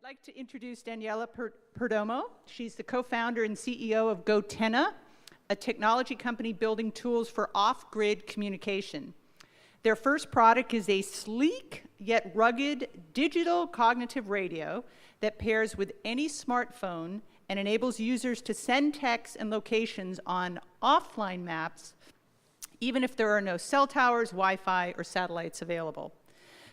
like to introduce Daniela Perdomo. She's the co-founder and CEO of Gotenna, a technology company building tools for off-grid communication. Their first product is a sleek yet rugged digital cognitive radio that pairs with any smartphone and enables users to send texts and locations on offline maps, even if there are no cell towers, Wi-Fi, or satellites available.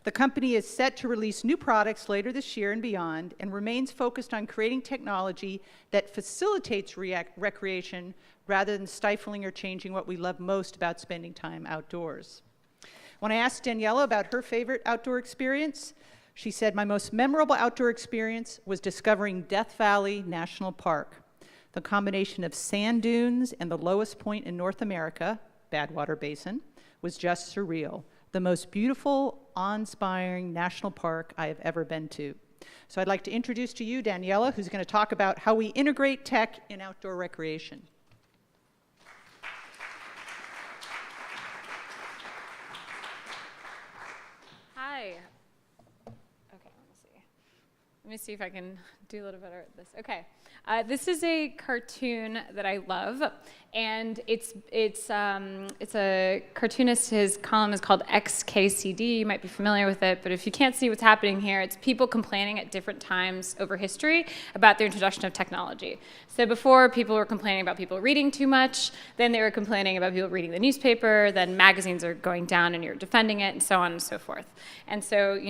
The company is set to release new products later this year and beyond, and remains focused on creating technology that facilitates recreation rather than stifling or changing what we love most about spending time outdoors. When I asked Daniela about her favorite outdoor experience, she said, "My most memorable outdoor experience was discovering Death Valley National Park. The combination of sand dunes and the lowest point in North America, Badwater Basin, was just surreal. The most beautiful, awe-inspiring national park I have ever been to." So I'd like to introduce to you Daniela, who's going to talk about how we integrate tech in outdoor recreation. Hi. Okay, let me see if I can do a little better at this. Okay. This is a cartoon that I love, and it's a cartoonist. His column is called XKCD. You might be familiar with it, but if you can't see what's happening here, it's people complaining at different times over history about the introduction of technology. So before, people were complaining about people reading too much, then they were complaining about people reading the newspaper, then magazines are going down and you're defending it, and so on and so forth. And so,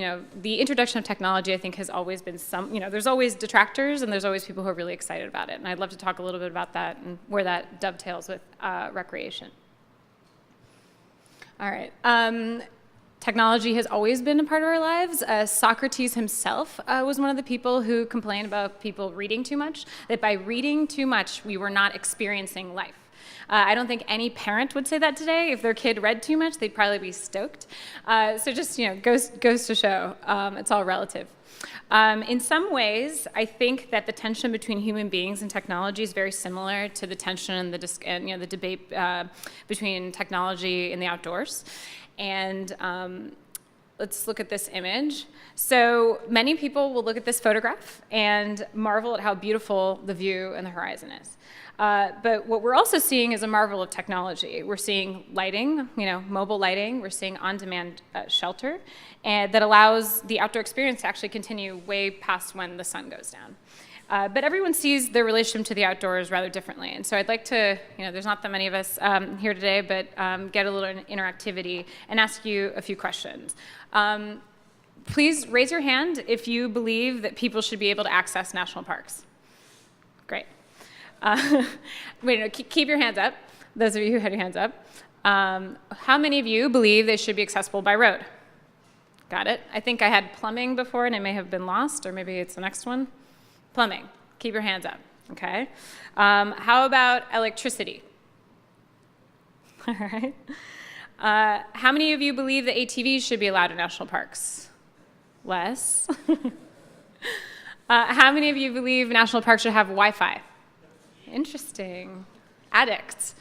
the introduction of technology, I think, has always been there's always detractors and there's always people who are really excited about it. And I'd love to talk a little bit about that and where that dovetails with recreation. All right. Technology has always been a part of our lives. Socrates himself was one of the people who complained about people reading too much, that by reading too much, we were not experiencing life. I don't think any parent would say that today. If their kid read too much, they'd probably be stoked. So just, goes to show, it's all relative. In some ways, I think that the tension between human beings and technology is very similar to the tension and the debate between technology and the outdoors. And let's look at this image. So many people will look at this photograph and marvel at how beautiful the view and the horizon is. But what we're also seeing is a marvel of technology. We're seeing lighting, mobile lighting. We're seeing on-demand shelter, and that allows the outdoor experience to actually continue way past when the sun goes down. But everyone sees their relationship to the outdoors rather differently. And so I'd like to, there's not that many of us here today, but get a little interactivity and ask you a few questions. Please raise your hand if you believe that people should be able to access national parks. Great. Keep your hands up. Those of you who had your hands up. How many of you believe they should be accessible by road? Got it. I think I had plumbing before, and it may have been lost, or maybe it's the next one. Plumbing. Keep your hands up. Okay. How about electricity? All right. How many of you believe that ATVs should be allowed in national parks? Less. How many of you believe national parks should have Wi-Fi? Interesting. Addicts.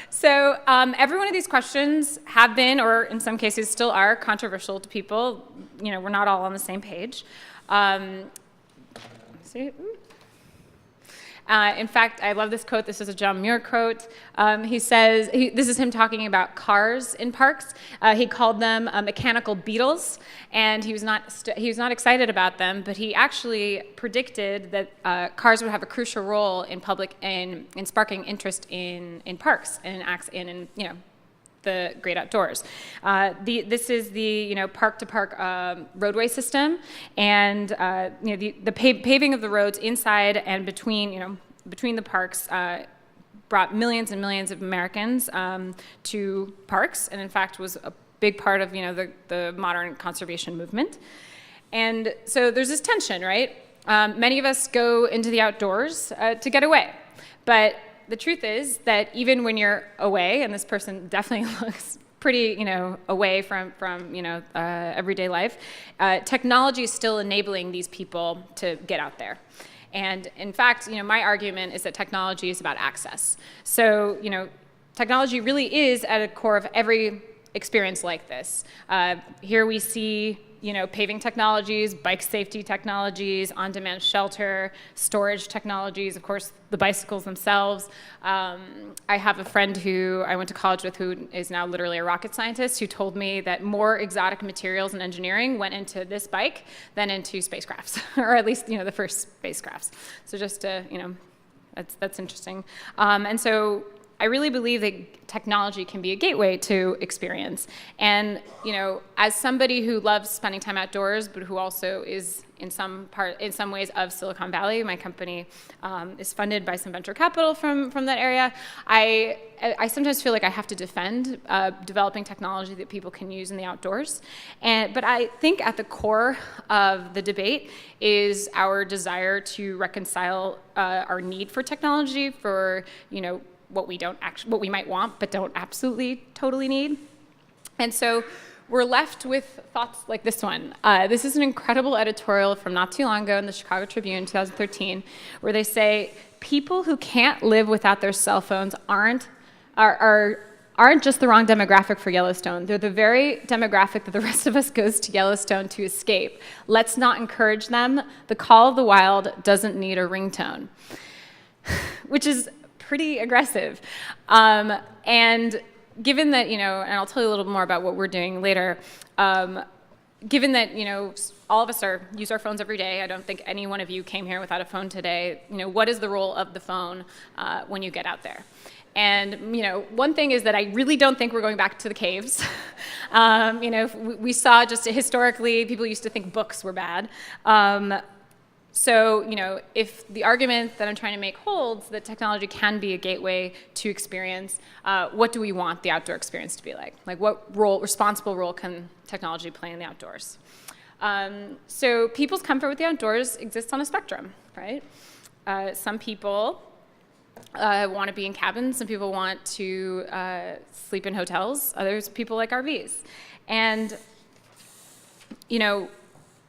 So every one of these questions have been, or in some cases still are, controversial to people. We're not all on the same page. In fact, I love this quote. This is a John Muir quote. He says, this is him talking about cars in parks. He called them mechanical beetles, and he was not excited about them, but he actually predicted that cars would have a crucial role in sparking interest in parks and in the great outdoors. This is the park-to-park roadway system, and the paving of the roads inside and between the parks brought millions and millions of Americans to parks, and in fact was a big part of the modern conservation movement. And so there's this tension, right? Many of us go into the outdoors to get away, but the truth is that even when you're away, and this person definitely looks pretty, away from everyday life, technology is still enabling these people to get out there. And in fact, my argument is that technology is about access. So, technology really is at the core of every experience like this. Here we see, paving technologies, bike safety technologies, on-demand shelter, storage technologies, of course, the bicycles themselves. I have a friend who I went to college with who is now literally a rocket scientist who told me that more exotic materials and engineering went into this bike than into spacecrafts, or at least, the first spacecrafts. So just to, that's interesting. And so I really believe that technology can be a gateway to experience. And, as somebody who loves spending time outdoors, but who also is in some ways of Silicon Valley, my company is funded by some venture capital from that area. I sometimes feel like I have to defend developing technology that people can use in the outdoors. But I think at the core of the debate is our desire to reconcile our need for technology for, what we might want but don't absolutely totally need. And so we're left with thoughts like this one. This is an incredible editorial from not too long ago in the Chicago Tribune, 2013, where they say people who can't live without their cell phones aren't just the wrong demographic for Yellowstone. They're the very demographic that the rest of us goes to Yellowstone to escape. Let's not encourage them. The call of the wild doesn't need a ringtone, which is pretty aggressive. And given that, and I'll tell you a little more about what we're doing later, given that, all of us use our phones every day, I don't think any one of you came here without a phone today, what is the role of the phone when you get out there? And, one thing is that I really don't think we're going back to the caves. We saw just historically, people used to think books were bad. So, if the argument that I'm trying to make holds that technology can be a gateway to experience, what do we want the outdoor experience to be like? Like, what responsible role can technology play in the outdoors? So people's comfort with the outdoors exists on a spectrum, right? Some people want to be in cabins. Some people want to sleep in hotels. Others people like RVs. And,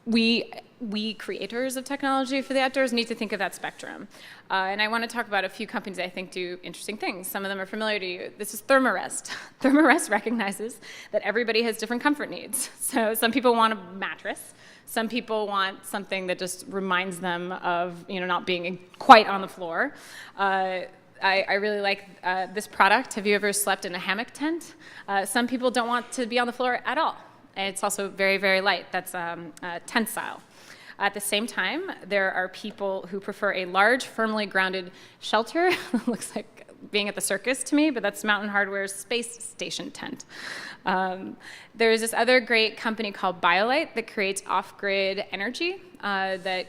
we creators of technology for the outdoors need to think of that spectrum. And I want to talk about a few companies that I think do interesting things. Some of them are familiar to you. This is Thermarest. Thermarest recognizes that everybody has different comfort needs. So some people want a mattress. Some people want something that just reminds them of, not being quite on the floor. I really like this product. Have you ever slept in a hammock tent? Some people don't want to be on the floor at all. And it's also very, very light. That's tent style. At the same time, there are people who prefer a large, firmly grounded shelter. Looks like being at the circus to me, but that's Mountain Hardware's space station tent. There's this other great company called BioLite that creates off-grid energy they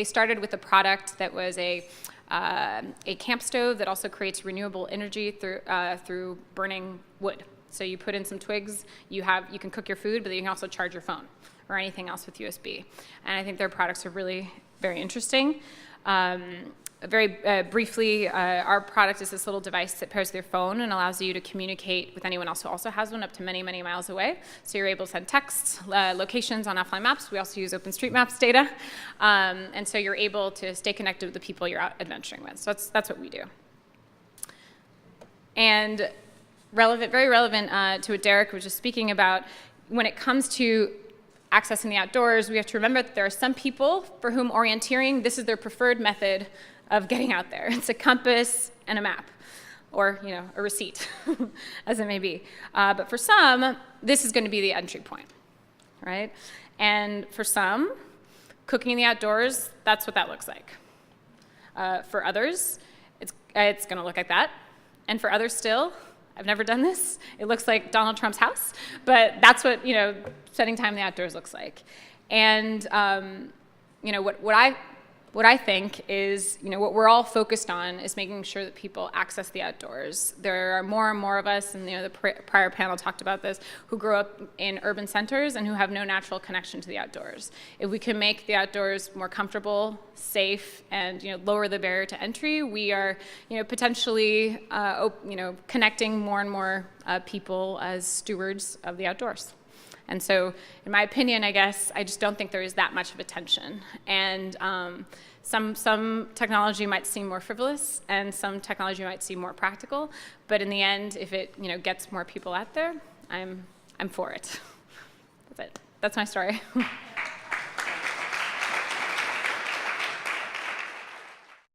started with a product that was a camp stove that also creates renewable energy through burning wood. So you put in some twigs, you can cook your food, but then you can also charge your phone or anything else with USB. And I think their products are really very interesting. Very briefly, our product is this little device that pairs with your phone and allows you to communicate with anyone else who also has one up to many, many miles away. So you're able to send texts, locations on offline maps. We also use OpenStreetMaps data. And so you're able to stay connected with the people you're out adventuring with. So that's what we do. And very relevant to what Derek was just speaking about, when it comes to accessing the outdoors, we have to remember that there are some people for whom orienteering, this is their preferred method of getting out there. It's a compass and a map, or a receipt, as it may be. But for some, this is going to be the entry point, right? And for some, cooking in the outdoors, that's what that looks like. For others, it's going to look like that. And for others still, I've never done this. It looks like Donald Trump's house, but that's what spending time in the outdoors looks like. And what I think is, what we're all focused on is making sure that people access the outdoors. There are more and more of us, and the prior panel talked about this, who grow up in urban centers and who have no natural connection to the outdoors. If we can make the outdoors more comfortable, safe, and lower the barrier to entry, we are potentially connecting more and more people as stewards of the outdoors. And so, in my opinion, I guess, I just don't think there is that much of a tension. And some technology might seem more frivolous, and some technology might seem more practical. But in the end, if it gets more people out there, I'm for it. That's it. That's my story.